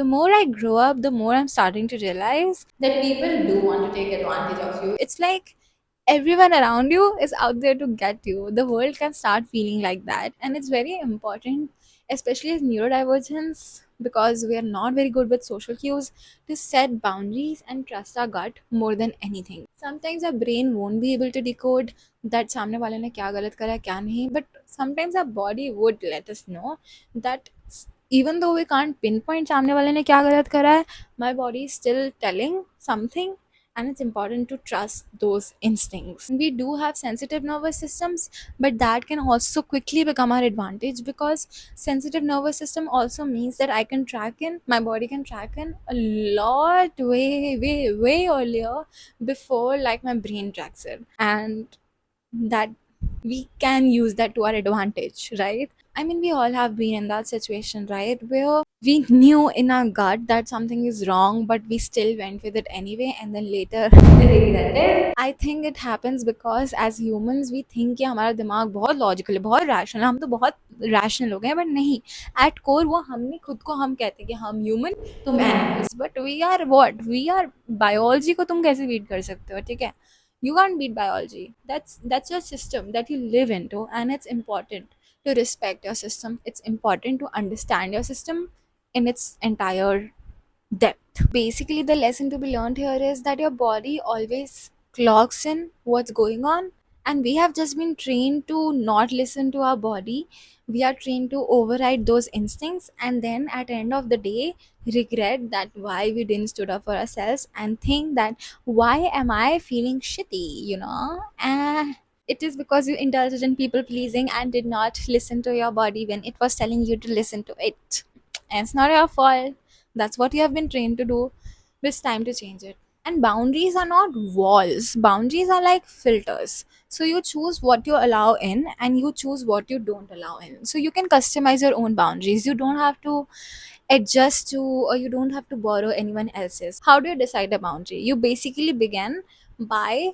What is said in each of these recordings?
The more I grow up, the more I'm starting to realize that people do want to take advantage of you. It's like everyone around you is out there to get you. The world can start feeling like that. And it's very important, especially as neurodivergents, because we are not very good with social cues, to set boundaries and trust our gut more than anything. Sometimes our brain won't be able to decode that सामने वाले ने क्या गलत करा है क्या नहीं, but sometimes our body would let us know that even though we can't pinpoint सामने वाले ने क्या गलत करा है, my body is still telling something, and it's important to trust those instincts. We do have sensitive nervous systems, but that can also quickly become our advantage, because sensitive nervous system also means that I can track in my body can track in a lot way earlier before like my brain tracks it, and that we can use that to our advantage, right? I mean, we all have been in that situation, right? Where we knew in our gut that something is wrong, but we still went with it anyway, and then later regretted. I think it happens because as humans we think कि हमारा दिमाग बहुत logical है, बहुत rational है, हम तो बहुत रैशनल हो गए हैं, बट नहीं, एट कोर वो हमने खुद को हम कहते हैं कि हम ह्यूमन, तुम animals, but we are what, we are biology को तुम कैसे बीट कर सकते हो, ठीक है? You can't beat biology. That's your system that you live into, and it's important to respect your system. It's important to understand your system in its entire depth. Basically, the lesson to be learned here is that your body always clocks in what's going on, and we have just been trained to not listen to our body. We are trained to override those instincts, and then at the end of the day, regret that why we didn't stood up for ourselves and think that why am I feeling shitty, it is because you indulged in people pleasing and did not listen to your body when it was telling you to listen to it. And it's not your fault. That's what you have been trained to do. It's time to change it. And boundaries are not walls, boundaries are like filters. So you choose what you allow in and you choose what you don't allow in. So you can customize your own boundaries. You don't have to adjust to, or you don't have to borrow anyone else's. How do you decide a boundary? You basically begin by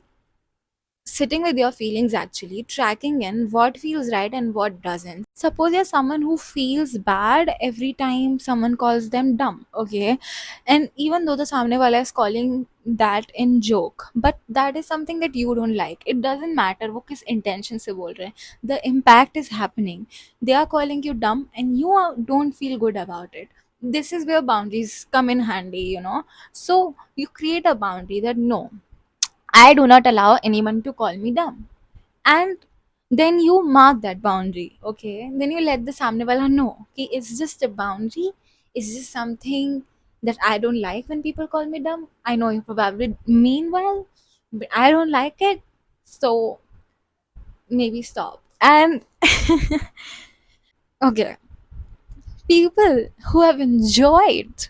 sitting with your feelings, actually tracking in what feels right and what doesn't. Suppose you're someone who feels bad every time someone calls them dumb, okay, and even though the samne wala is calling that in joke, but that is something that you don't like, it doesn't matter wo kis intention se bol rahe hain, the impact is happening. They are calling you dumb and you don't feel good about it. This is where boundaries come in handy. So you create a boundary that no, I do not allow anyone to call me dumb. And then you mark that boundary, okay? Then you let the samne wala know, okay, it's just a boundary. It's just something that I don't like when people call me dumb. I know you probably mean well, but I don't like it. So maybe stop. And okay, people who have enjoyed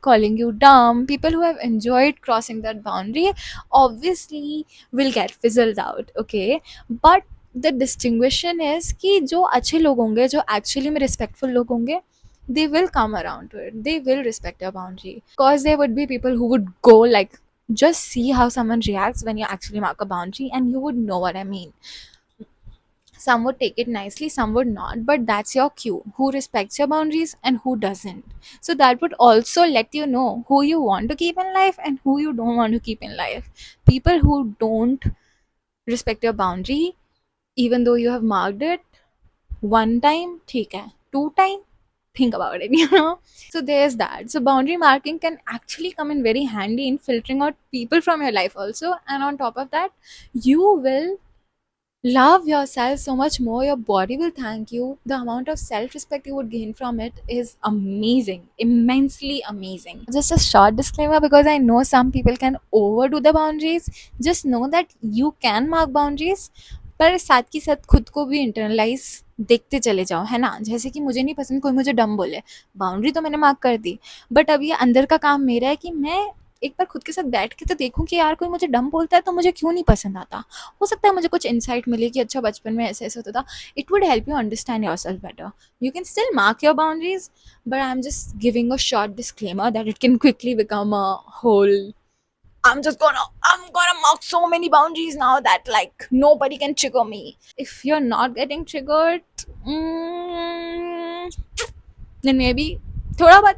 calling you dumb, people who have enjoyed crossing that boundary, obviously will get fizzled out, okay? But the distinction is कि जो अच्छे लोग होंगे, जो actually में respectful लोग होंगे, they will come around to it, they will respect your boundary, because there would be people who would go like, just see how someone reacts when you actually mark a boundary, and you would know what I mean. Some would take it nicely, some would not, but that's your cue. Who respects your boundaries and who doesn't. So that would also let you know who you want to keep in life and who you don't want to keep in life. People who don't respect your boundary, even though you have marked it one time, theek hai. Two time, think about it. So there's that. So boundary marking can actually come in very handy in filtering out people from your life also. And on top of that, you will love yourself so much more. Your body will thank you. The amount of self-respect you would gain from it is amazing, immensely amazing. Just a short disclaimer, because I know some people can overdo the boundaries. Just know that you can mark boundaries, पर साथ के साथ खुद को भी internalise देखते चले जाओ, है ना? जैसे कि मुझे नहीं पसंद कोई मुझे डम बोले, बाउंड्री तो मैंने मार्क कर दी, बट अब ये अंदर का काम मेरा है कि मैं एक बार खुद के साथ बैठ के तो देखूं कि यार कोई मुझे डम बोलता है तो मुझे क्यों नहीं पसंद आता। हो सकता है मुझे कुछ इंसाइट मिले कि अच्छा बचपन में ऐसे ऐसे होता था। It would help you understand yourself better. You can still mark your boundaries, but I am just giving a short disclaimer that it can quickly become a whole I'm gonna mark so many boundaries now that like nobody can trigger me. If you're not getting triggered, then maybe थोड़ा बहुत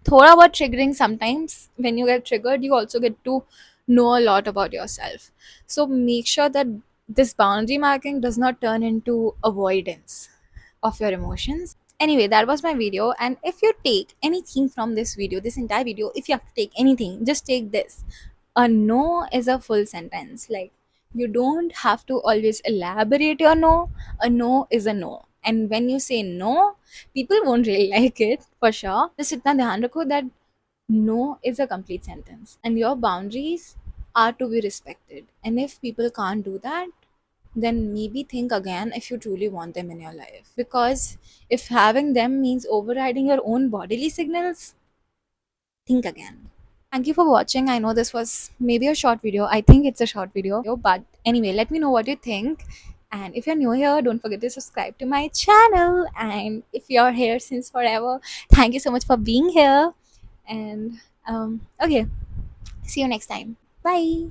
थोड़ा बहुत triggering sometimes. When you get triggered, you also get to know a lot about yourself. So make sure that this boundary marking does not turn into avoidance of your emotions. Anyway, that was my video, and if you take anything from this video, this entire video, if you have to take anything, just take this: a no is a full sentence. Like, you don't have to always elaborate your no. A no is a no, and when you say no, people won't really like it, for sure. Just itna dhyan rakho that no is a complete sentence, and your boundaries are to be respected. And if people can't do that, then maybe think again if you truly want them in your life. Because if having them means overriding your own bodily signals, think again. Thank you for watching. I know this was maybe a short video. I think it's a short video. But anyway, let me know what you think. And if you're new here, don't forget to subscribe to my channel. And if you're here since forever, thank you so much for being here. And okay, see you next time. Bye.